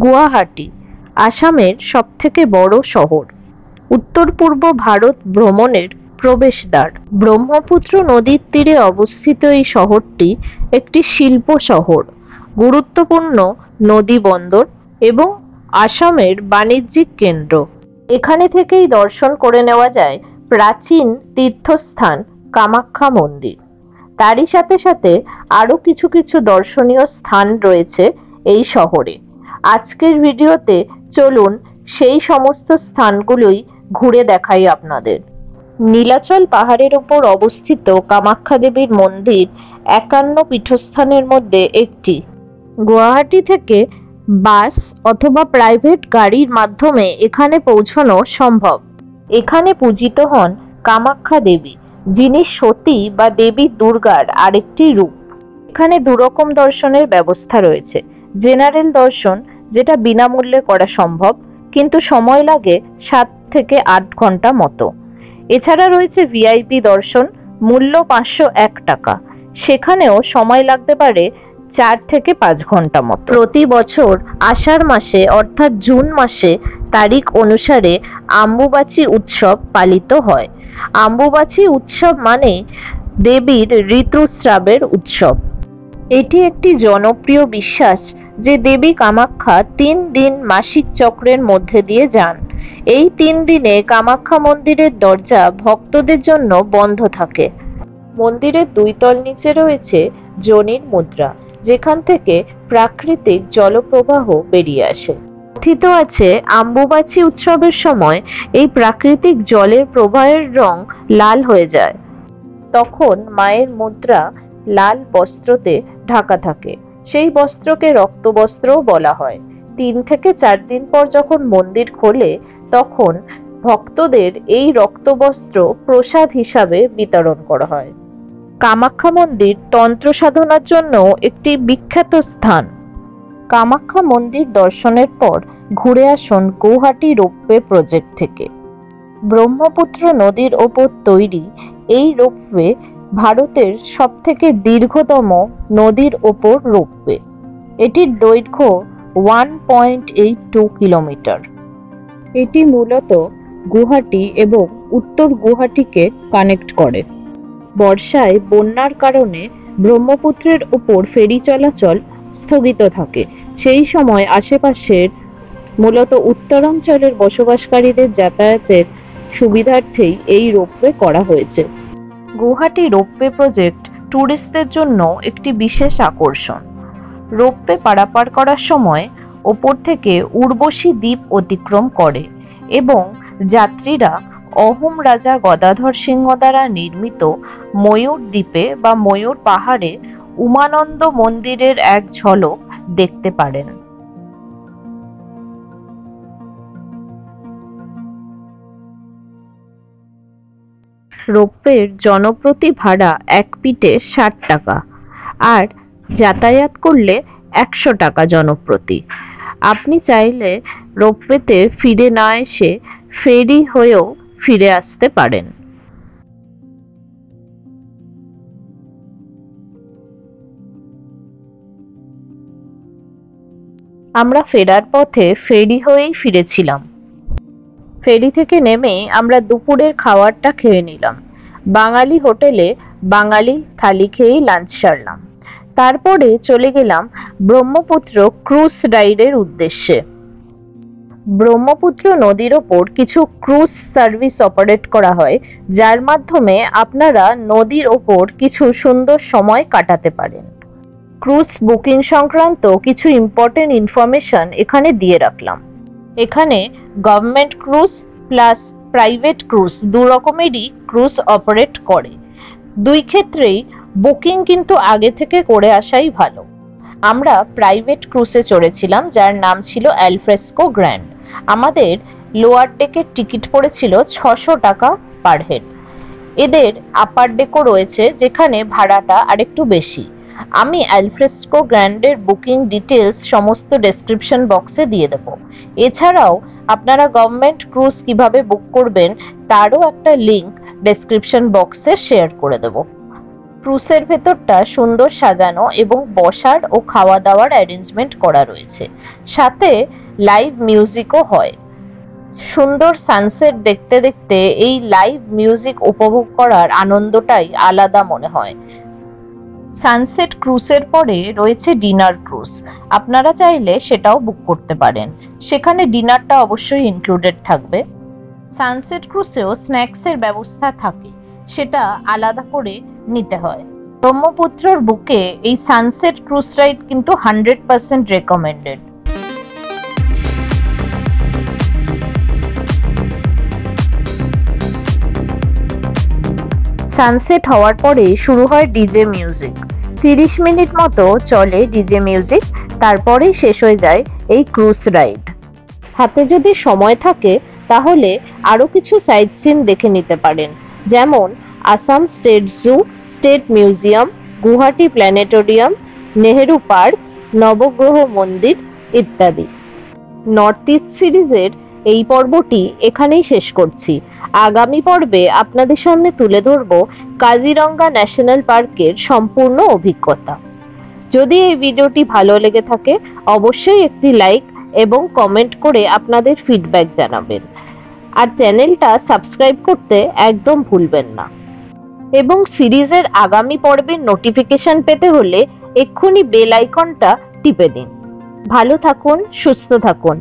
গুয়াহাটি আসামের সবথেকে বড় শহর, উত্তর পূর্ব ভারত ভ্রমণের প্রবেশদ্বার। ব্রহ্মপুত্র নদীর তীরে অবস্থিত এই শহরটি একটি শিল্প শহর, গুরুত্বপূর্ণ নদী বন্দর এবং আসামের বাণিজ্যিক কেন্দ্র। এখানে থেকেই দর্শন করে নেওয়া যায় প্রাচীন তীর্থস্থান কামাখ্যা মন্দির। তারই সাথে সাথে আরও কিছু কিছু দর্শনীয় স্থান রয়েছে এই শহরে। আজকের ভিডিওতে চলুন সেই সমস্ত স্থানগুলোই ঘুরে দেখাই আপনাদের। নীলাচল পাহাড়ের উপর অবস্থিত কামাখ্যা দেবীর মন্দির ৫১ পীঠস্থানের মধ্যে একটি। গুয়াহাটি থেকে বাস অথবা প্রাইভেট গাড়ির মাধ্যমে এখানে পৌঁছানো সম্ভব। এখানে পূজিত হন কামাখ্যা দেবী, যিনি সতী বা দেবী দুর্গার আরেকটি রূপ। এখানে দুরকম দর্শনের ব্যবস্থা রয়েছে। জেনারেল দর্শন, যেটা বিনামূল্যে করা সম্ভব, কিন্তু সময় লাগে ৭ থেকে ৮ ঘন্টা মতো। এছাড়া রয়েছে ভিআইপি দর্শন, মূল্য ৫০১ টাকা। সেখানেও সময় লাগতে পারে ৪ থেকে ৫ ঘন্টা মতো। প্রতি বছর আষাঢ় মাসে অর্থাৎ জুন মাসে তারিখ অনুসারে আম্বুবাচী উৎসব পালিত হয়। আম্বুবাচী উৎসব মানে দেবীর ঋতুস্রাবের উৎসব। এটি একটি জনপ্রিয় বিশ্বাস যে দেবী কামাখ্যা ৩ দিন মাসিক চক্রের মধ্যে দিয়ে যান। এই ৩ দিনে কামাখ্যা মন্দিরের দরজা ভক্তদের জন্য বন্ধ থাকে। মন্দিরের ২ তল নিচে রয়েছে যোনির মুদ্রা, যেখান থেকে প্রাকৃতিক জলপ্রবাহ বেরিয়ে আসে। কথিত আছে আম্বুবাচী উৎসবের সময় এই প্রাকৃতিক জলের প্রবাহের রং লাল হয়ে যায়। তখন মায়ের মুদ্রা লাল বস্ত্রতে ঢাকা থাকে। সেই বস্ত্রকে রক্তবস্ত্রও বলা হয়। ৩ থেকে ৪ দিন পর যখন মন্দির খোলে, তখন ভক্তদের এই রক্তবস্ত্র প্রসাদ হিসাবে বিতরণ করা হয়। কামাখ্যা মন্দির তন্ত্র সাধনার জন্য একটি বিখ্যাত স্থান। কামাখ্যা মন্দির দর্শনের পর ঘুরে আসুন গৌহাটি রোপওয়ে প্রজেক্ট থেকে। ব্রহ্মপুত্র নদীর ওপর তৈরি এই রোপওয়ে ভারতের সবথেকে দীর্ঘতম নদীর ওপর রোপওয়ে। এটির দৈর্ঘ্য ১.৮২ কিলোমিটার। এটি মূলত গুয়াহাটি এবং উত্তর গুয়াহাটিকে কানেক্ট করে। বর্ষায় বন্যার কারণে ব্রহ্মপুত্রের উপর ফেরি চলাচল স্থগিত থাকে। সেই সময় আশেপাশের মূলত উত্তরাঞ্চলের বসবাসকারীদের যাতায়াতের সুবিধার্থেই এই রোপওয়ে করা হয়েছে। গুয়াহাটি রোপওয়ে প্রজেক্ট ট্যুরিস্টদের জন্য একটি বিশেষ আকর্ষণ। রোপওয়ে পারাপার করার সময় ওপর থেকে উর্বশী দ্বীপ অতিক্রম করে এবং যাত্রীরা অহোম রাজা গদাধর সিংহ দ্বারা নির্মিত ময়ূর দ্বীপে বা ময়ূর পাহাড়ে উমানন্দ মন্দিরের এক ঝলক দেখতে পারেন। রোপওয়ের জনপ্রতি ভাড়া এক পিঠে ৬০ টাকা, আর যাতায়াত করলে ১০০ টাকা জনপ্রতি। আপনি চাইলে রোপওয়েতে ফিরে না এসে ফেরি হয়েও ফিরে আসতে পারেন। আমরা ফেরার পথে ফেরি হয়েই ফিরেছিলাম। ফেরি থেকে নেমে আমরা দুপুরের খাবারটা খেয়ে নিলাম। বাঙালি হোটেলে বাঙালি থালি খেয়েই লাঞ্চ সারলাম। তারপরে চলে গেলাম ব্রহ্মপুত্র ক্রুজ রাইডের উদ্দেশ্যে। ব্রহ্মপুত্র নদীর ওপর কিছু ক্রুজ সার্ভিস অপারেট করা হয়, যার মাধ্যমে আপনারা নদীর ওপর কিছু সুন্দর সময় কাটাতে পারেন। ক্রুজ বুকিং সংক্রান্ত কিছু ইম্পর্টেন্ট ইনফরমেশন এখানে দিয়ে রাখলাম। এখানে government cruise plus private cruise দু রকমেরই ক্রুজ অপারেট করে। দুই ক্ষেত্রেই বুকিং কিন্তু আগে থেকে করে আসাই ভালো। আমরা প্রাইভেট ক্রুজে চড়েছিলাম, যার নাম ছিল অ্যালফ্রেস্কো গ্র্যান্ড। আমাদের লোয়ার ডেকের টিকিট পড়েছিল ৬০০ টাকা পার হেড। এদের আপার ডেকও রয়েছে, যেখানে ভাড়াটা আরেকটু বেশি। আমি অ্যালফ্রেস্কো গ্র্যান্ডের বুকিং ডিটেলস সমস্ত ডেসক্রিপশন বক্সে দিয়ে দেবো। এছাড়াও আপনারা গভর্নমেন্ট ক্রুজ কিভাবে বুক করবেন তারও একটা লিঙ্ক ডেসক্রিপশন বক্সে শেয়ার করে দেব। ক্রুজের ভেতরটা সুন্দর সাজানো এবং বসার ও খাওয়া দাওয়ার অ্যারেঞ্জমেন্ট করা রয়েছে, সাথে লাইভ মিউজিকও হয়। সুন্দর সানসেট দেখতে দেখতে এই লাইভ মিউজিক উপভোগ করার আনন্দটাই আলাদা মনে হয়। সানসেট ক্রুজের পরে রয়েছে ডিনার ক্রুজ। আপনারা চাইলে সেটাও বুক করতে পারেন, সেখানে ডিনারটা অবশ্যই ইনক্লুডেড থাকবে। সানসেট ক্রুজেও স্ন্যাক্সের ব্যবস্থা থাকে, সেটা আলাদা করে নিতে হয়। ব্রহ্মপুত্রর বুকে এই সানসেট ক্রুজ রাইড কিন্তু 100% রেকমেন্ডেড। সানসেট হওয়ার পরে শুরু হয় ডিজে মিউজিক। 30 মিনিট মতো চলে ডিজে মিউজিক, তারপরেই শেষ হয়ে যায় এই ক্রুজ রাইড। হাতে যদি সময় থাকে তাহলে আরো কিছু সাইট সিন দেখে নিতে পারেন, যেমন Assam state zoo, state museum, Guwahati planetarium, Nehru park, Navagraha মন্দির ইত্যাদি। নর্থ ইস্ট সিরিজের এই পর্বটি এখানেই শেষ করছি। আগামী পর্বে আপনাদের সামনে তুলে ধরব কাজিরাঙ্গা ন্যাশনাল পার্কের সম্পূর্ণ অভিজ্ঞতা। যদি এই ভিডিওটি ভালো লেগে থাকে অবশ্যই একটি লাইক এবং কমেন্ট করে আপনাদের ফিডব্যাক জানাবেন, আর চ্যানেলটা সাবস্ক্রাইব করতে একদম ভুলবেন না। এবং সিরিজের আগামী পর্বের নোটিফিকেশন পেতে হলে এক্ষুনি বেল আইকনটা টিপে দিন। ভালো থাকুন, সুস্থ থাকুন।